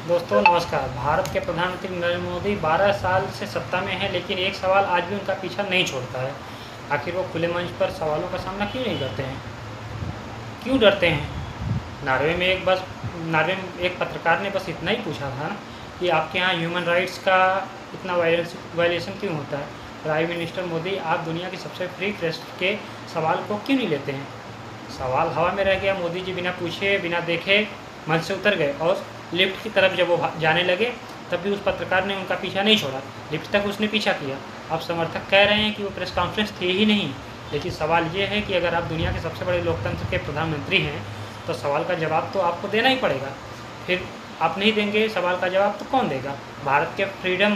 दोस्तों नमस्कार। भारत के प्रधानमंत्री नरेंद्र मोदी 12 साल से सत्ता में हैं, लेकिन एक सवाल आज भी उनका पीछा नहीं छोड़ता है। आखिर वो खुले मंच पर सवालों का सामना क्यों नहीं करते हैं? क्यों डरते हैं? नॉर्वे में एक पत्रकार ने बस इतना ही पूछा था कि आपके यहाँ ह्यूमन राइट्स का इतना वायलेशन क्यों होता है। प्राइम मिनिस्टर मोदी, आप दुनिया की सबसे फ्री प्रेस के सवाल को क्यों नहीं लेते हैं? सवाल हवा में रह गया। मोदी जी बिना पूछे बिना देखे मंच से उतर गए और लिफ्ट की तरफ जब वो जाने लगे तब भी उस पत्रकार ने उनका पीछा नहीं छोड़ा। लिफ्ट तक उसने पीछा किया। अब समर्थक कह रहे हैं कि वो प्रेस कॉन्फ्रेंस थी ही नहीं, लेकिन सवाल ये है कि अगर आप दुनिया के सबसे बड़े लोकतंत्र के प्रधानमंत्री हैं तो सवाल का जवाब तो आपको देना ही पड़ेगा। फिर आप नहीं देंगे सवाल का जवाब तो कौन देगा? भारत के फ्रीडम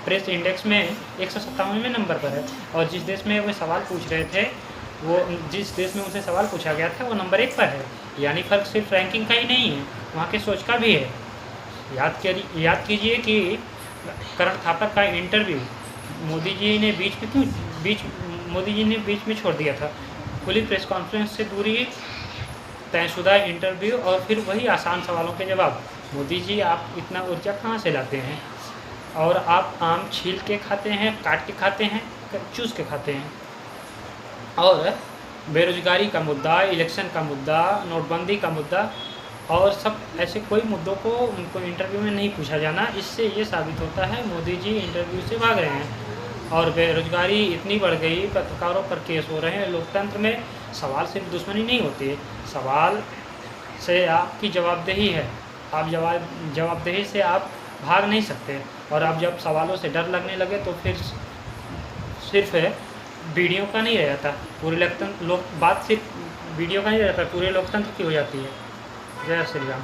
प्रेस इंडेक्स में 157वें नंबर पर है और जिस देश में वो सवाल पूछ रहे थे, वो जिस देश में उनसे सवाल पूछा गया था वो नंबर 1 पर है। यानी फ़र्क सिर्फ रैंकिंग का ही नहीं है, वहाँ के सोच का भी है। याद कीजिए कि करण थापर का इंटरव्यू मोदी जी ने बीच में छोड़ दिया था। खुली प्रेस कॉन्फ्रेंस से दूरी, तयशुदा इंटरव्यू और फिर वही आसान सवालों के जवाब। मोदी जी, आप इतना ऊर्जा कहाँ से लाते हैं? और आप आम छील के खाते हैं, काट के खाते हैं, चूस के खाते हैं। और बेरोजगारी का मुद्दा, इलेक्शन का मुद्दा, नोटबंदी का मुद्दा और सब ऐसे कोई मुद्दों को उनको इंटरव्यू में नहीं पूछा जाना। इससे ये साबित होता है मोदी जी इंटरव्यू से भाग रहे हैं। और बेरोजगारी इतनी बढ़ गई, पत्रकारों पर केस हो रहे हैं। लोकतंत्र में सवाल सिर्फ दुश्मनी नहीं होती है, सवाल से आपकी जवाबदेही है। आप जवाबदेही से आप भाग नहीं सकते। और आप जब सवालों से डर लगने लगे तो फिर सिर्फ वीडियो का नहीं रहता, पूरे लोकतंत्र बात सिर्फ वीडियो का नहीं रहता, पूरे लोकतंत्र की हो जाती है। जय श्री राम।